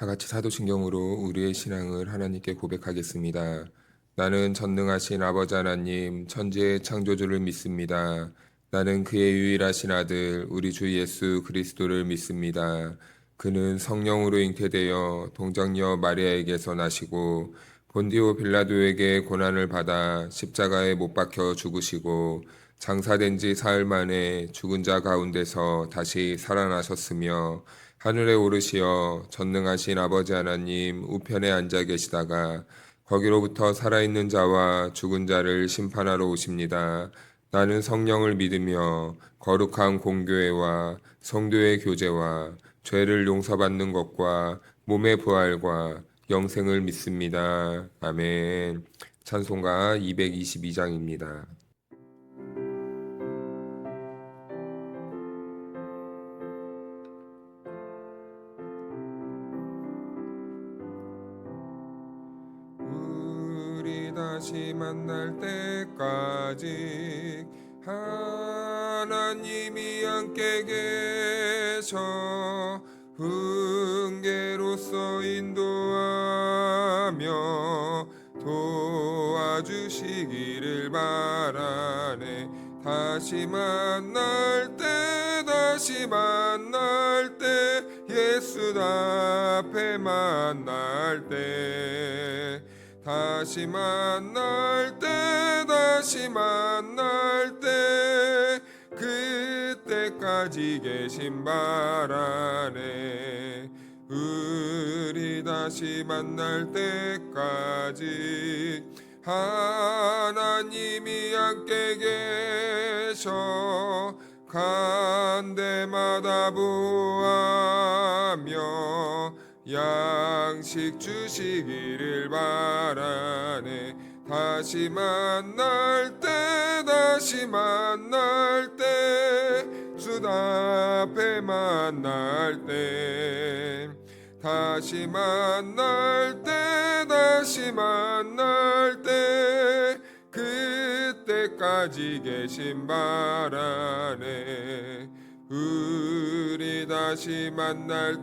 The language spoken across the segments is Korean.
다 같이 사도신경으로 우리의 신앙을 하나님께 고백하겠습니다. 나는 전능하신 아버지 하나님, 천지의 창조주를 믿습니다. 나는 그의 유일하신 아들, 우리 주 예수 그리스도를 믿습니다. 그는 성령으로 잉태되어 동정녀 마리아에게서 나시고 본디오 빌라도에게 고난을 받아 십자가에 못 박혀 죽으시고 장사된 지 사흘 만에 죽은 자 가운데서 다시 살아나셨으며 하늘에 오르시어 전능하신 아버지 하나님 우편에 앉아 계시다가 거기로부터 살아있는 자와 죽은 자를 심판하러 오십니다. 나는 성령을 믿으며 거룩한 공교회와 성도의 교제와 죄를 용서받는 것과 몸의 부활과 영생을 믿습니다. 아멘. 찬송가 222장입니다. 다시 만날 때까지 하나님이 함께 계셔 훈계로서 인도하며 도와주시기를 바라네. 다시 만날 때 예수 앞에 만날 때 다시 만날 때 그때까지 계신 바라네. 우리 다시 만날 때까지 하나님이 함께 계셔 간 데마다 보아며 양식 주시기를 바라네. 다시 만날 때 주 앞에 만날 때 다시 만날 때 그때까지 계신 바라네. 우리 다시 만날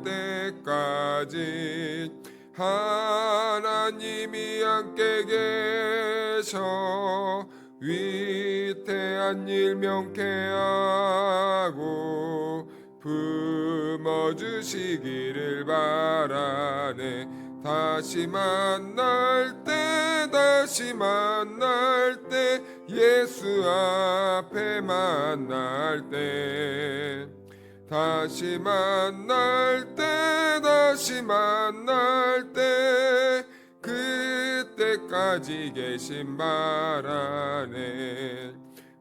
때까지 하나님이 함께 계셔 위태한 일 명쾌하고 품어주시기를 바라네. 다시 만날 때 예수 앞에 만날 때 다시 만날 때 그때까지 계신 바라네.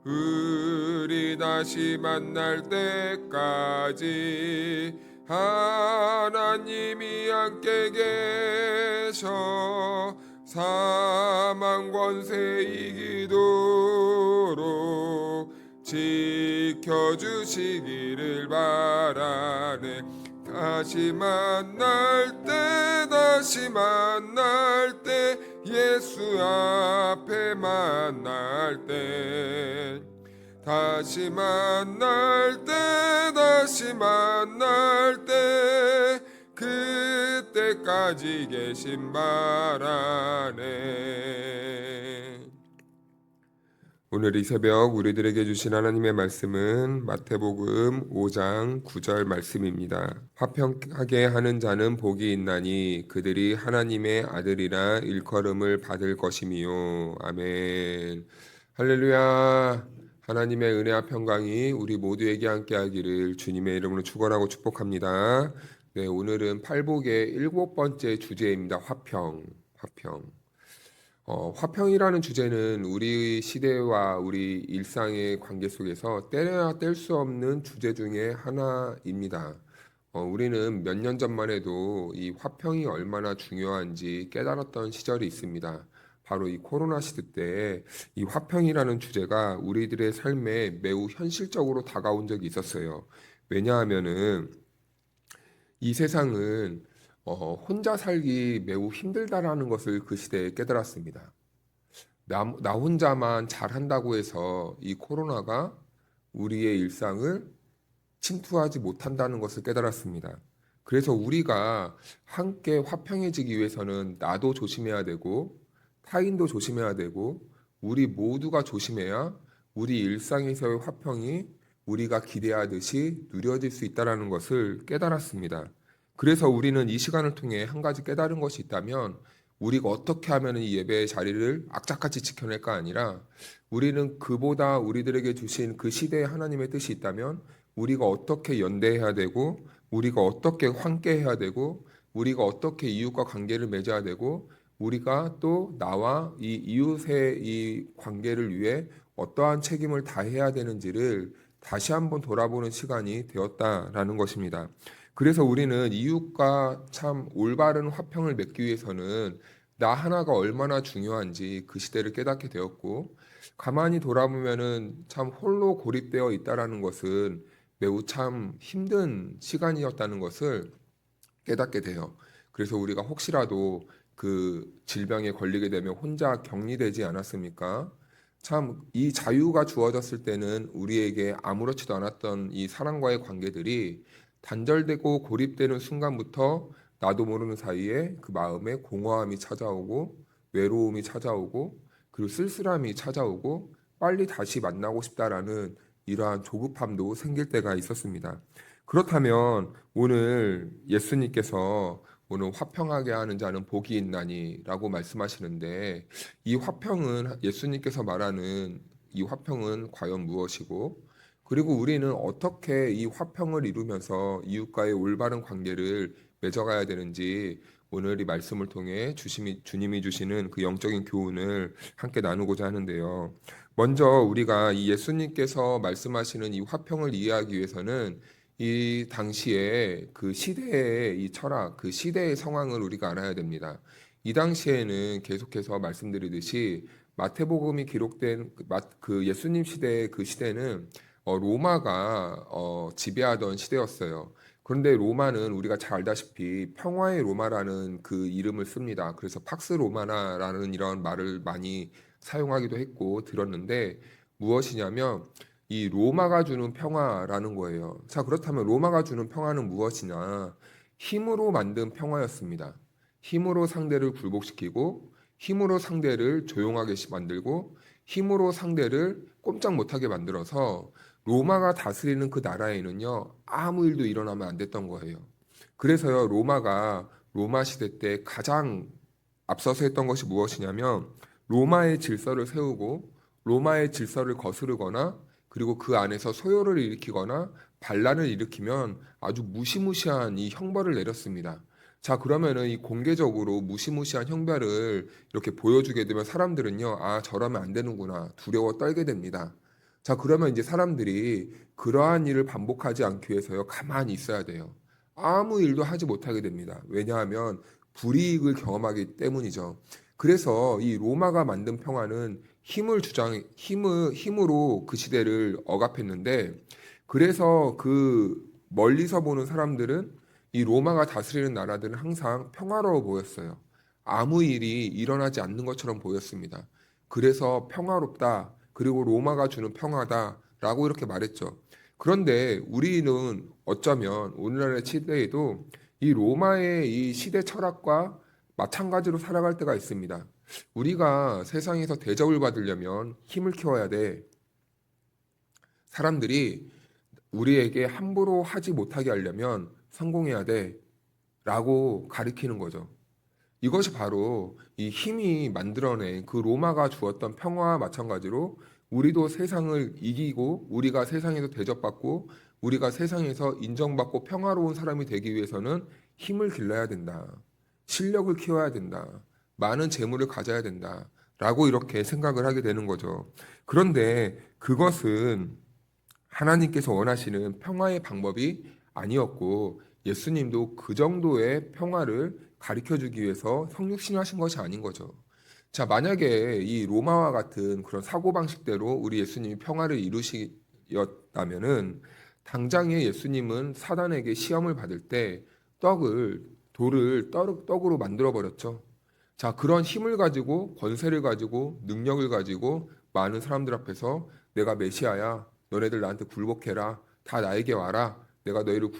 우리 다시 만날 때까지 하나님이 함께 계셔 사망 권세 이기도록 지켜주시기를 바라네. 다시 만날 때 예수 앞에 만날 때 다시 만날 때 그때까지 계신 바라네. 오늘 이 새벽 우리들에게 주신 하나님의 말씀은 마태복음 5장 9절 말씀입니다. 화평하게 하는 자는 복이 있나니 그들이 하나님의 아들이라 일컬음을 받을 것이미요. 아멘. 할렐루야. 하나님의 은혜와 평강이 우리 모두에게 함께하기를 주님의 이름으로 축원하고 축복합니다. 네, 오늘은 팔복의 7번째 주제입니다. 화평. 화평이라는 주제는 우리 시대와 우리 일상의 관계 속에서 떼려야 뗄 수 없는 주제 중에 하나입니다. 우리는 몇 년 전만 해도 이 화평이 얼마나 중요한지 깨달았던 시절이 있습니다. 바로 이 코로나 시대 때 이 화평이라는 주제가 우리들의 삶에 매우 현실적으로 다가온 적이 있었어요. 왜냐하면은 이 세상은 혼자 살기 매우 힘들다라는 것을 그 시대에 깨달았습니다. 나 혼자만 잘한다고 해서 이 코로나가 우리의 일상을 침투하지 못한다는 것을 깨달았습니다. 그래서 우리가 함께 화평해지기 위해서는 나도 조심해야 되고 타인도 조심해야 되고 우리 모두가 조심해야 우리 일상에서의 화평이 우리가 기대하듯이 누려질 수 있다는 것을 깨달았습니다. 그래서 우리는 이 시간을 통해 한 가지 깨달은 것이 있다면 우리가 어떻게 하면 이 예배의 자리를 악착같이 지켜낼까 아니라 우리는 그보다 우리들에게 주신 그 시대에 하나님의 뜻이 있다면 우리가 어떻게 연대해야 되고 우리가 어떻게 함께해야 되고 우리가 어떻게 이웃과 관계를 맺어야 되고 우리가 또 나와 이 이웃의 이 관계를 위해 어떠한 책임을 다해야 되는지를 다시 한번 돌아보는 시간이 되었다라는 것입니다. 그래서 우리는 이웃과 참 올바른 화평을 맺기 위해서는 나 하나가 얼마나 중요한지 그 시대를 깨닫게 되었고 가만히 돌아보면은 참 홀로 고립되어 있다라는 것은 매우 참 힘든 시간이었다는 것을 깨닫게 돼요. 그래서 우리가 혹시라도 그 질병에 걸리게 되면 혼자 격리되지 않았습니까? 참 이 자유가 주어졌을 때는 우리에게 아무렇지도 않았던 이 사람과의 관계들이 단절되고 고립되는 순간부터 나도 모르는 사이에 그 마음에 공허함이 찾아오고 외로움이 찾아오고 그리고 쓸쓸함이 찾아오고 빨리 다시 만나고 싶다라는 이러한 조급함도 생길 때가 있었습니다. 그렇다면 오늘 예수님께서 오늘 화평하게 하는 자는 복이 있나니라고 말씀하시는데 이 화평은 예수님께서 말하는 이 화평은 과연 무엇이고 그리고 우리는 어떻게 이 화평을 이루면서 이웃과의 올바른 관계를 맺어가야 되는지 오늘 이 말씀을 통해 주님이 주시는 그 영적인 교훈을 함께 나누고자 하는데요. 먼저 우리가 이 예수님께서 말씀하시는 이 화평을 이해하기 위해서는 이 당시에 그 시대의 이 철학, 그 시대의 상황을 우리가 알아야 됩니다. 이 당시에는 계속해서 말씀드리듯이 마태복음이 기록된 그 예수님 시대의 그 시대는 로마가 지배하던 시대였어요. 그런데 로마는 우리가 잘 알다시피 평화의 로마라는 그 이름을 씁니다. 그래서 팍스 로마나라는 이런 말을 많이 사용하기도 했고 들었는데 무엇이냐면 이 로마가 주는 평화라는 거예요. 자, 그렇다면 로마가 주는 평화는 무엇이냐? 힘으로 만든 평화였습니다. 힘으로 상대를 굴복시키고 힘으로 상대를 조용하게 만들고 힘으로 상대를 꼼짝 못하게 만들어서 로마가 다스리는 그 나라에는요, 아무 일도 일어나면 안 됐던 거예요. 그래서요, 로마 시대 때 가장 앞서서 했던 것이 무엇이냐면, 로마의 질서를 세우고, 로마의 질서를 거스르거나, 그리고 그 안에서 소요를 일으키거나, 반란을 일으키면 아주 무시무시한 이 형벌을 내렸습니다. 자, 그러면은 이 공개적으로 무시무시한 형벌을 이렇게 보여주게 되면 사람들은요, 아, 저러면 안 되는구나, 두려워 떨게 됩니다. 자, 그러면 이제 사람들이 그러한 일을 반복하지 않기 위해서요, 가만히 있어야 돼요. 아무 일도 하지 못하게 됩니다. 왜냐하면 불이익을 경험하기 때문이죠. 그래서 이 로마가 만든 평화는 힘으로 그 시대를 억압했는데, 그래서 그 멀리서 보는 사람들은 이 로마가 다스리는 나라들은 항상 평화로워 보였어요. 아무 일이 일어나지 않는 것처럼 보였습니다. 그래서 평화롭다. 그리고 로마가 주는 평화다라고 이렇게 말했죠. 그런데 우리는 어쩌면 오늘날의 시대에도 이 로마의 이 시대 철학과 마찬가지로 살아갈 때가 있습니다. 우리가 세상에서 대접을 받으려면 힘을 키워야 돼. 사람들이 우리에게 함부로 하지 못하게 하려면 성공해야 돼. 라고 가리키는 거죠. 이것이 바로 이 힘이 만들어낸 그 로마가 주었던 평화와 마찬가지로 우리도 세상을 이기고 우리가 세상에서 대접받고 우리가 세상에서 인정받고 평화로운 사람이 되기 위해서는 힘을 길러야 된다. 실력을 키워야 된다. 많은 재물을 가져야 된다. 라고 이렇게 생각을 하게 되는 거죠. 그런데 그것은 하나님께서 원하시는 평화의 방법이 아니었고 예수님도 그 정도의 평화를 가르쳐 주기 위해서 성육신하신 것이 아닌 거죠. 자, 만약에 이 로마와 같은 그런 사고방식대로 우리 예수님이 평화를 이루시었다면은 당장에 예수님은 사단에게 시험을 받을 때 돌을 떡으로 만들어 버렸죠. 자, 그런 힘을 가지고 권세를 가지고 능력을 가지고 많은 사람들 앞에서 내가 메시아야. 너네들 나한테 굴복해라. 다 나에게 와라. 내가 너희를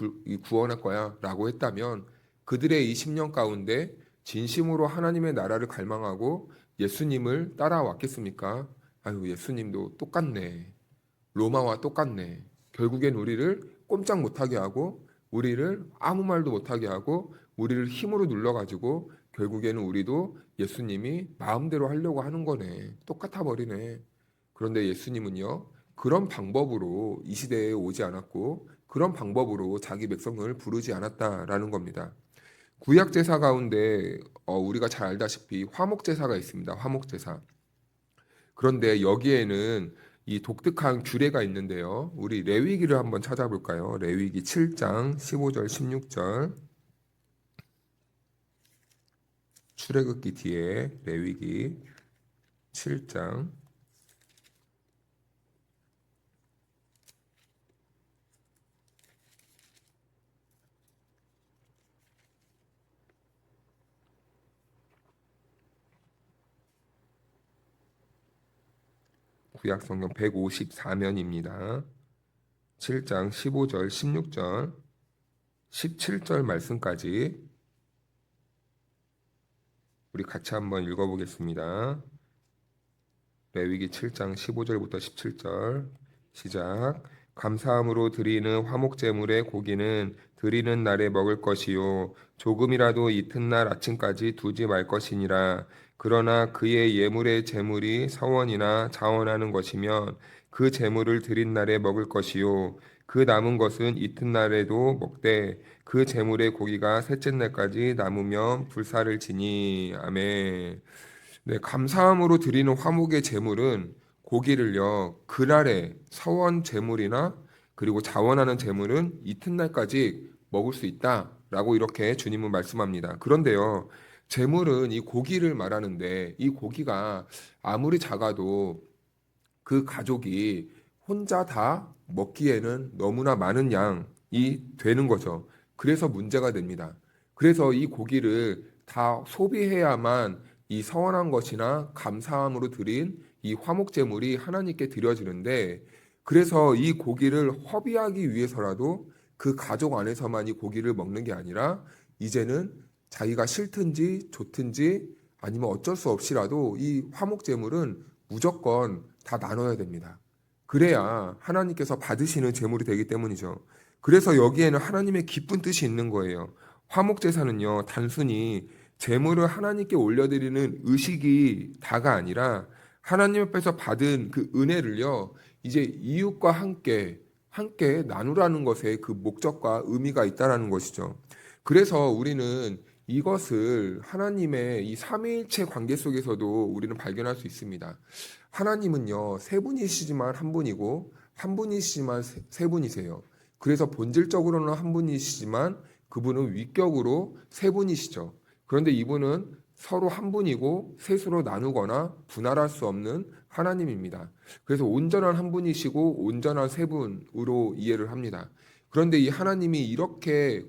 구원할 거야 라고 했다면 그들의 이 10년 가운데 진심으로 하나님의 나라를 갈망하고 예수님을 따라왔겠습니까? 아유, 예수님도 똑같네. 로마와 똑같네. 결국엔 우리를 꼼짝 못하게 하고 우리를 아무 말도 못하게 하고 우리를 힘으로 눌러가지고 결국에는 우리도 예수님이 마음대로 하려고 하는 거네. 똑같아 버리네. 그런데 예수님은요, 그런 방법으로 이 시대에 오지 않았고 그런 방법으로 자기 백성을 부르지 않았다라는 겁니다. 구약 제사 가운데 우리가 잘 알다시피 화목 제사가 있습니다. 화목 제사. 그런데 여기에는 이 독특한 규례가 있는데요. 우리 레위기를 한번 찾아볼까요? 레위기 7장 15절 16절. 출애굽기 뒤에 레위기 7장 구약성경 154면입니다. 7장 15절, 16절, 17절 말씀까지 우리 같이 한번 읽어보겠습니다. 레위기 7장 15절부터 17절 시작. 감사함으로 드리는 화목제물의 고기는 드리는 날에 먹을 것이요 조금이라도 이튿날 아침까지 두지 말 것이니라. 그러나 그의 예물의 제물이 서원이나 자원하는 것이면 그 제물을 드린 날에 먹을 것이요 그 남은 것은 이튿날에도 먹되 그 제물의 고기가 셋째 날까지 남으면 불사를 지니. 아멘. 네, 감사함으로 드리는 화목의 제물은 고기를요, 그날에 서원 제물이나 그리고 자원하는 제물은 이튿날까지 먹을 수 있다라고 이렇게 주님은 말씀합니다. 그런데요, 제물은 이 고기를 말하는데 이 고기가 아무리 작아도 그 가족이 혼자 다 먹기에는 너무나 많은 양이 되는 거죠. 그래서 문제가 됩니다. 그래서 이 고기를 다 소비해야만 이 서원한 것이나 감사함으로 드린 이 화목 제물이 하나님께 드려지는데 그래서 이 고기를 허비하기 위해서라도 그 가족 안에서만 이 고기를 먹는 게 아니라 이제는 자기가 싫든지 좋든지 아니면 어쩔 수 없이라도 이 화목 제물은 무조건 다 나눠야 됩니다. 그래야 하나님께서 받으시는 제물이 되기 때문이죠. 그래서 여기에는 하나님의 기쁜 뜻이 있는 거예요. 화목 제사는요, 단순히 제물을 하나님께 올려드리는 의식이 다가 아니라 하나님 앞에서 받은 그 은혜를요, 이제 이웃과 함께 나누라는 것에 그 목적과 의미가 있다라는 것이죠. 그래서 우리는 이것을 하나님의 이 삼위일체 관계 속에서도 우리는 발견할 수 있습니다. 하나님은요, 세 분이시지만 한 분이고 한 분이시지만 세 분이세요. 그래서 본질적으로는 한 분이시지만 그분은 위격으로 세 분이시죠. 그런데 이분은 서로 한 분이고 셋으로 나누거나 분할할 수 없는 하나님입니다. 그래서 온전한 한 분이시고 온전한 세 분으로 이해를 합니다. 그런데 이 하나님이 이렇게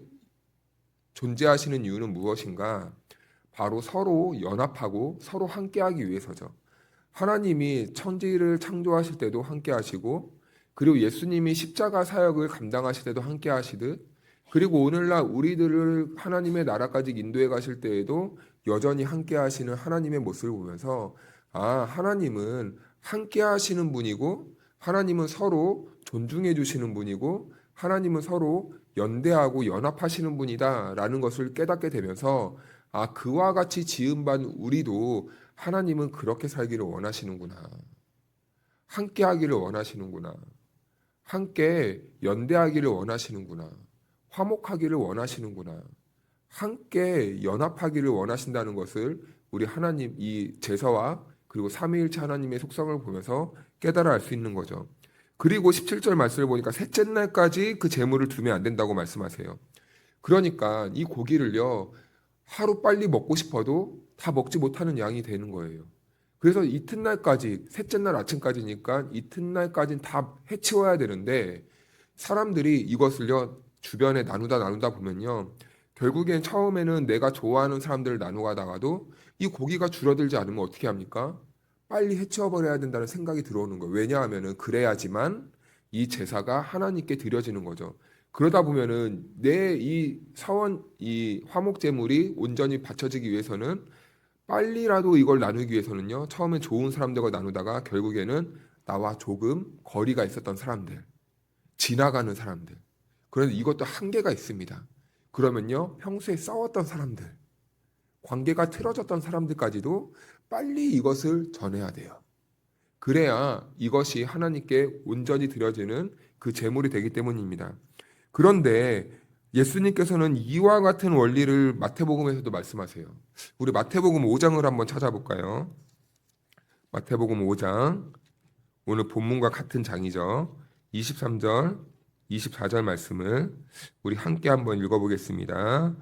존재하시는 이유는 무엇인가? 바로 서로 연합하고 서로 함께하기 위해서죠. 하나님이 천지를 창조하실 때도 함께하시고 그리고 예수님이 십자가 사역을 감당하실 때도 함께하시듯 그리고 오늘날 우리들을 하나님의 나라까지 인도해 가실 때에도 여전히 함께하시는 하나님의 모습을 보면서 하나님은 함께하시는 분이고 하나님은 서로 존중해 주시는 분이고 하나님은 서로 연대하고 연합하시는 분이다라는 것을 깨닫게 되면서 그와 같이 지음받은 우리도 하나님은 그렇게 살기를 원하시는구나. 함께하기를 원하시는구나. 함께 연대하기를 원하시는구나. 화목하기를 원하시는구나. 함께 연합하기를 원하신다는 것을 우리 하나님 이 제사와 그리고 삼위일체 하나님의 속성을 보면서 깨달아 알 수 있는 거죠. 그리고 17절 말씀을 보니까 셋째 날까지 그 제물을 두면 안 된다고 말씀하세요. 그러니까 이 고기를요, 하루 빨리 먹고 싶어도 다 먹지 못하는 양이 되는 거예요. 그래서 이튿날까지, 셋째 날 아침까지니까 이튿날까지는 다 해치워야 되는데 사람들이 이것을요, 주변에 나누다 보면요, 결국엔 처음에는 내가 좋아하는 사람들을 나누다가도 이 고기가 줄어들지 않으면 어떻게 합니까? 빨리 해치워버려야 된다는 생각이 들어오는 거예요. 왜냐하면 그래야지만 이 제사가 하나님께 드려지는 거죠. 그러다 보면은 내 이 사원 이 화목 제물이 온전히 바쳐지기 위해서는 빨리라도 이걸 나누기 위해서는요. 처음에 좋은 사람들과 나누다가 결국에는 나와 조금 거리가 있었던 사람들, 지나가는 사람들. 그런데 이것도 한계가 있습니다. 그러면요. 평소에 싸웠던 사람들, 관계가 틀어졌던 사람들까지도 빨리 이것을 전해야 돼요. 그래야 이것이 하나님께 온전히 드려지는 그 제물이 되기 때문입니다. 그런데 예수님께서는 이와 같은 원리를 마태복음에서도 말씀하세요. 우리 마태복음 5장을 한번 찾아볼까요? 마태복음 5장, 오늘 본문과 같은 장이죠. 23절, 24절 말씀을 우리 함께 한번 읽어보겠습니다.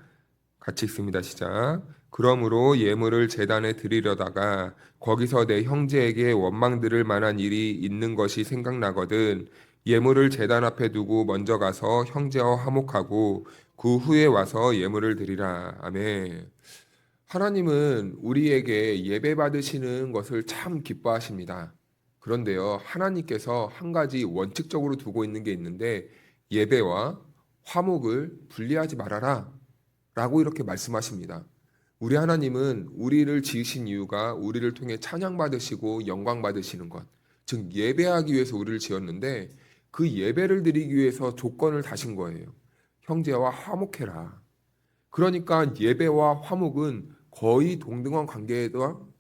같이 읽습니다. 시작. 그러므로 예물을 제단에 드리려다가 거기서 내 형제에게 원망 들을 만한 일이 있는 것이 생각나거든 예물을 제단 앞에 두고 먼저 가서 형제와 화목하고 그 후에 와서 예물을 드리라. 아멘. 하나님은 우리에게 예배 받으시는 것을 참 기뻐하십니다. 그런데요, 하나님께서 한 가지 원칙적으로 두고 있는 게 있는데 예배와 화목을 분리하지 말아라 라고 이렇게 말씀하십니다. 우리 하나님은 우리를 지으신 이유가 우리를 통해 찬양 받으시고 영광 받으시는 것, 즉 예배하기 위해서 우리를 지었는데 그 예배를 드리기 위해서 조건을 다신 거예요. 형제와 화목해라. 그러니까 예배와 화목은 거의 동등한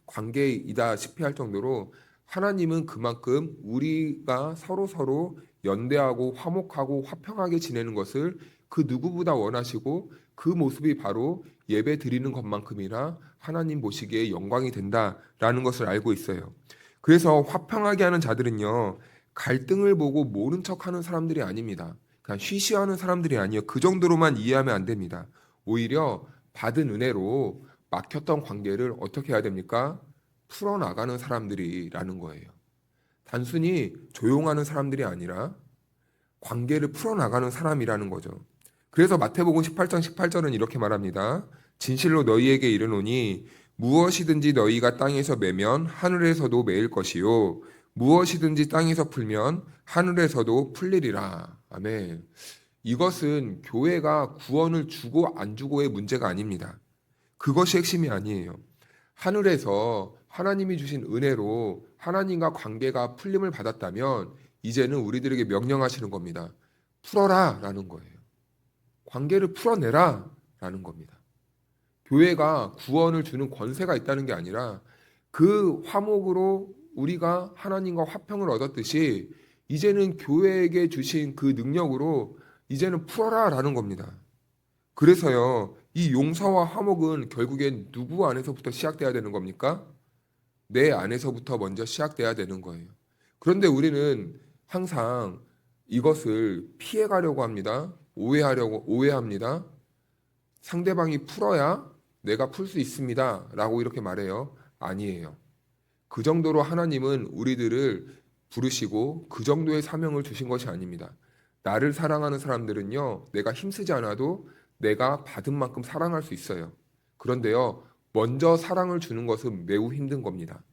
관계이다시피 할 정도로 하나님은 그만큼 우리가 서로 연대하고 화목하고 화평하게 지내는 것을 그 누구보다 원하시고 그 모습이 바로 예배 드리는 것만큼이나 하나님 보시기에 영광이 된다라는 것을 알고 있어요. 그래서 화평하게 하는 자들은요, 갈등을 보고 모른 척하는 사람들이 아닙니다. 그냥 쉬쉬하는 사람들이 아니에요. 그 정도로만 이해하면 안 됩니다. 오히려 받은 은혜로 막혔던 관계를 어떻게 해야 됩니까? 풀어나가는 사람들이라는 거예요. 단순히 조용하는 사람들이 아니라 관계를 풀어나가는 사람이라는 거죠. 그래서 마태복음 18장 18절은 이렇게 말합니다. 진실로 너희에게 이르노니 무엇이든지 너희가 땅에서 매면 하늘에서도 매일 것이요 무엇이든지 땅에서 풀면 하늘에서도 풀리리라. 아멘. 이것은 교회가 구원을 주고 안 주고의 문제가 아닙니다. 그것이 핵심이 아니에요. 하늘에서 하나님이 주신 은혜로 하나님과 관계가 풀림을 받았다면 이제는 우리들에게 명령하시는 겁니다. 풀어라 라는 거예요. 관계를 풀어내라 라는 겁니다. 교회가 구원을 주는 권세가 있다는 게 아니라 그 화목으로 우리가 하나님과 화평을 얻었듯이 이제는 교회에게 주신 그 능력으로 이제는 풀어라 라는 겁니다. 그래서요, 이 용서와 화목은 결국엔 누구 안에서부터 시작돼야 되는 겁니까? 내 안에서부터 먼저 시작돼야 되는 거예요. 그런데 우리는 항상 이것을 피해가려고 합니다. 오해합니다. 상대방이 풀어야 내가 풀 수 있습니다. 라고 이렇게 말해요. 아니에요. 그 정도로 하나님은 우리들을 부르시고 그 정도의 사명을 주신 것이 아닙니다. 나를 사랑하는 사람들은요, 내가 힘쓰지 않아도 내가 받은 만큼 사랑할 수 있어요. 그런데요, 먼저 사랑을 주는 것은 매우 힘든 겁니다.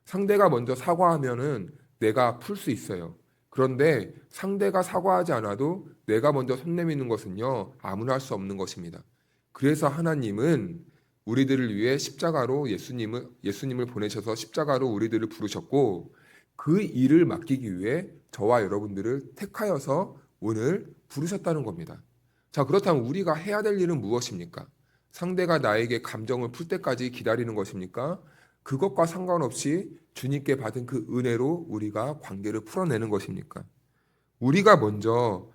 상대가 먼저 사과하면은 내가 풀 수 있어요. 그런데 상대가 사과하지 않아도 내가 먼저 손 내미는 것은요, 아무나 할 수 없는 것입니다. 그래서 하나님은 우리들을 위해 십자가로 예수님을 보내셔서 십자가로 우리들을 부르셨고 그 일을 맡기기 위해 저와 여러분들을 택하여서 오늘 부르셨다는 겁니다. 자, 그렇다면 우리가 해야 될 일은 무엇입니까? 상대가 나에게 감정을 풀 때까지 기다리는 것입니까? 그것과 상관없이 주님께 받은 그 은혜로 우리가 관계를 풀어내는 것입니까? 우리가 먼저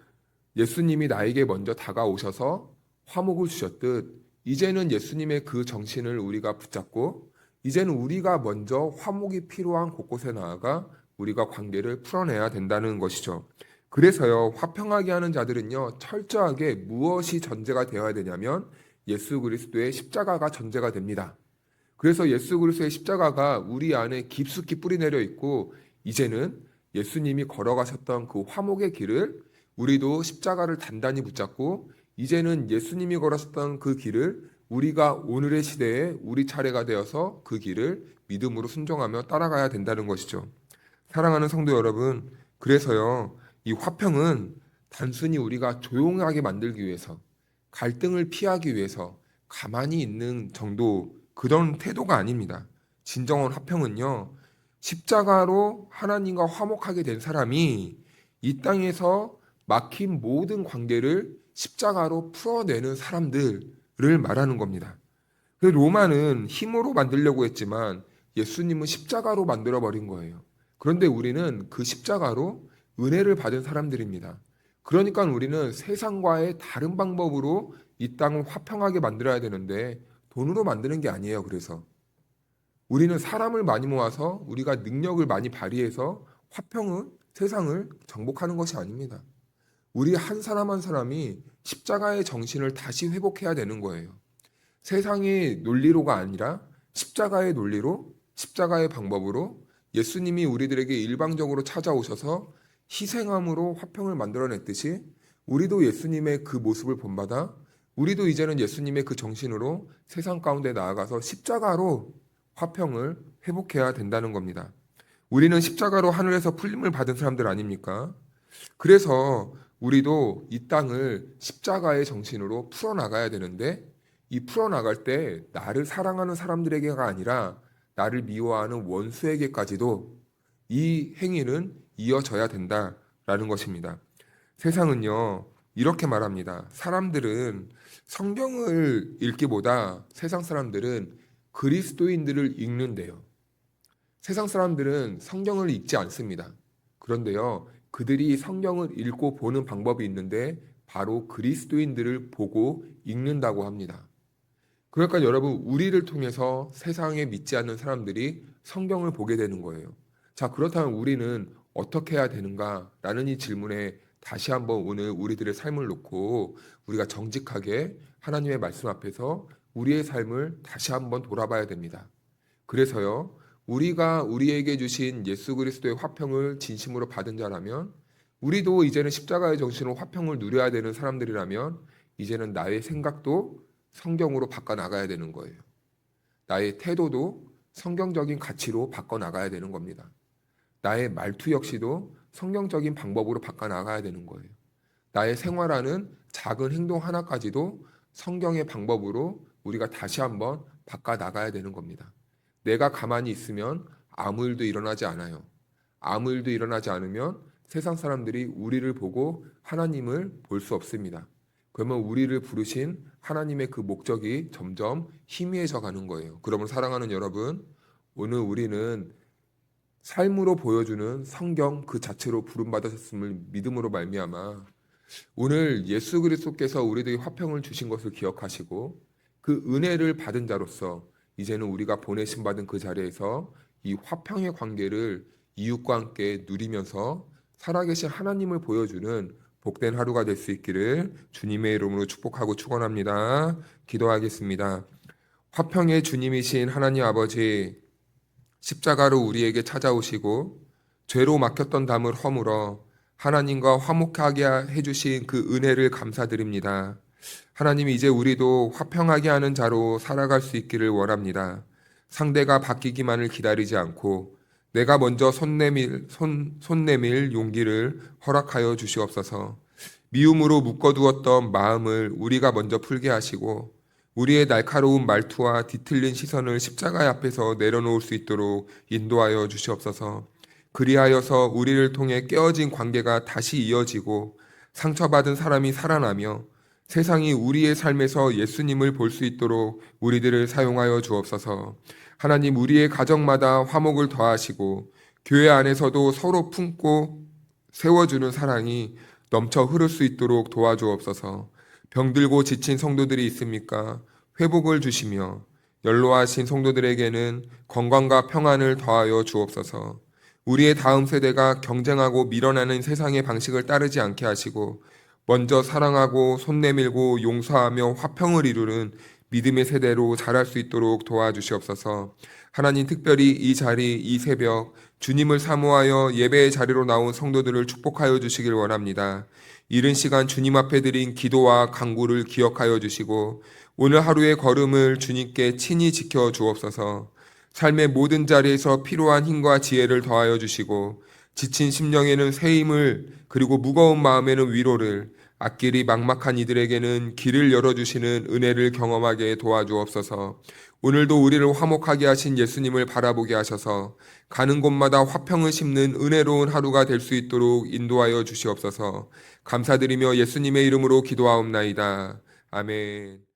예수님이 나에게 먼저 다가오셔서 화목을 주셨듯 이제는 예수님의 그 정신을 우리가 붙잡고 이제는 우리가 먼저 화목이 필요한 곳곳에 나아가 우리가 관계를 풀어내야 된다는 것이죠. 그래서요, 화평하게 하는 자들은요, 철저하게 무엇이 전제가 되어야 되냐면 예수 그리스도의 십자가가 전제가 됩니다. 그래서 예수 그리스도의 십자가가 우리 안에 깊숙이 뿌리 내려 있고 이제는 예수님이 걸어가셨던 그 화목의 길을 우리도 십자가를 단단히 붙잡고 이제는 예수님이 걸으셨던 그 길을 우리가 오늘의 시대에 우리 차례가 되어서 그 길을 믿음으로 순종하며 따라가야 된다는 것이죠. 사랑하는 성도 여러분, 그래서요, 이 화평은 단순히 우리가 조용하게 만들기 위해서, 갈등을 피하기 위해서 가만히 있는 정도 그런 태도가 아닙니다. 진정한 화평은요, 십자가로 하나님과 화목하게 된 사람이 이 땅에서 막힌 모든 관계를 십자가로 풀어내는 사람들을 말하는 겁니다. 로마는 힘으로 만들려고 했지만 예수님은 십자가로 만들어버린 거예요. 그런데 우리는 그 십자가로 은혜를 받은 사람들입니다. 그러니까 우리는 세상과의 다른 방법으로 이 땅을 화평하게 만들어야 되는데 돈으로 만드는 게 아니에요. 그래서 우리는 사람을 많이 모아서 우리가 능력을 많이 발휘해서 화평은 세상을 정복하는 것이 아닙니다. 우리 한 사람 한 사람이 십자가의 정신을 다시 회복해야 되는 거예요. 세상의 논리로가 아니라 십자가의 논리로, 십자가의 방법으로 예수님이 우리들에게 일방적으로 찾아오셔서 희생함으로 화평을 만들어냈듯이 우리도 예수님의 그 모습을 본받아 우리도 이제는 예수님의 그 정신으로 세상 가운데 나아가서 십자가로 화평을 회복해야 된다는 겁니다. 우리는 십자가로 하늘에서 풀림을 받은 사람들 아닙니까? 그래서 우리도 이 땅을 십자가의 정신으로 풀어나가야 되는데 이 풀어나갈 때 나를 사랑하는 사람들에게가 아니라 나를 미워하는 원수에게까지도 이 행위는 이어져야 된다라는 것입니다. 세상은요, 이렇게 말합니다. 사람들은 성경을 읽기보다 세상 사람들은 그리스도인들을 읽는데요. 세상 사람들은 성경을 읽지 않습니다. 그런데요, 그들이 성경을 읽고 보는 방법이 있는데 바로 그리스도인들을 보고 읽는다고 합니다. 그러니까 여러분, 우리를 통해서 세상에 믿지 않는 사람들이 성경을 보게 되는 거예요. 자, 그렇다면 우리는 어떻게 해야 되는가라는 이 질문에 다시 한번 오늘 우리들의 삶을 놓고 우리가 정직하게 하나님의 말씀 앞에서 우리의 삶을 다시 한번 돌아봐야 됩니다. 그래서요, 우리가 우리에게 주신 예수 그리스도의 화평을 진심으로 받은 자라면, 우리도 이제는 십자가의 정신으로 화평을 누려야 되는 사람들이라면 이제는 나의 생각도 성경으로 바꿔나가야 되는 거예요. 나의 태도도 성경적인 가치로 바꿔나가야 되는 겁니다. 나의 말투 역시도 성경적인 방법으로 바꿔나가야 되는 거예요. 나의 생활하는 작은 행동 하나까지도 성경의 방법으로 우리가 다시 한번 바꿔나가야 되는 겁니다. 내가 가만히 있으면 아무 일도 일어나지 않아요. 아무 일도 일어나지 않으면 세상 사람들이 우리를 보고 하나님을 볼 수 없습니다. 그러면 우리를 부르신 하나님의 그 목적이 점점 희미해져 가는 거예요. 그러면 사랑하는 여러분, 오늘 우리는 삶으로 보여주는 성경 그 자체로 부름받으셨음을 믿음으로 말미암아 오늘 예수 그리스도께서 우리들에게 화평을 주신 것을 기억하시고 그 은혜를 받은 자로서 이제는 우리가 보내심 받은 그 자리에서 이 화평의 관계를 이웃과 함께 누리면서 살아계신 하나님을 보여주는 복된 하루가 될 수 있기를 주님의 이름으로 축복하고 축원합니다. 기도하겠습니다. 화평의 주님이신 하나님 아버지, 십자가로 우리에게 찾아오시고 죄로 막혔던 담을 허물어 하나님과 화목하게 해주신 그 은혜를 감사드립니다. 하나님, 이제 우리도 화평하게 하는 자로 살아갈 수 있기를 원합니다. 상대가 바뀌기만을 기다리지 않고 내가 먼저 손 내밀 용기를 허락하여 주시옵소서. 미움으로 묶어두었던 마음을 우리가 먼저 풀게 하시고 우리의 날카로운 말투와 뒤틀린 시선을 십자가 앞에서 내려놓을 수 있도록 인도하여 주시옵소서. 그리하여서 우리를 통해 깨어진 관계가 다시 이어지고 상처받은 사람이 살아나며 세상이 우리의 삶에서 예수님을 볼 수 있도록 우리들을 사용하여 주옵소서. 하나님, 우리의 가정마다 화목을 더하시고 교회 안에서도 서로 품고 세워주는 사랑이 넘쳐 흐를 수 있도록 도와주옵소서. 병들고 지친 성도들이 있습니까? 회복을 주시며 연로하신 성도들에게는 건강과 평안을 더하여 주옵소서. 우리의 다음 세대가 경쟁하고 밀어나는 세상의 방식을 따르지 않게 하시고 먼저 사랑하고 손 내밀고 용서하며 화평을 이루는 믿음의 세대로 자랄 수 있도록 도와주시옵소서. 하나님, 특별히 이 자리, 이 새벽 주님을 사모하여 예배의 자리로 나온 성도들을 축복하여 주시길 원합니다. 이른 시간 주님 앞에 드린 기도와 간구를 기억하여 주시고 오늘 하루의 걸음을 주님께 친히 지켜 주옵소서. 삶의 모든 자리에서 필요한 힘과 지혜를 더하여 주시고 지친 심령에는 새 힘을, 그리고 무거운 마음에는 위로를, 앞길이 막막한 이들에게는 길을 열어주시는 은혜를 경험하게 도와주옵소서. 오늘도 우리를 화목하게 하신 예수님을 바라보게 하셔서 가는 곳마다 화평을 심는 은혜로운 하루가 될 수 있도록 인도하여 주시옵소서. 감사드리며 예수님의 이름으로 기도하옵나이다. 아멘.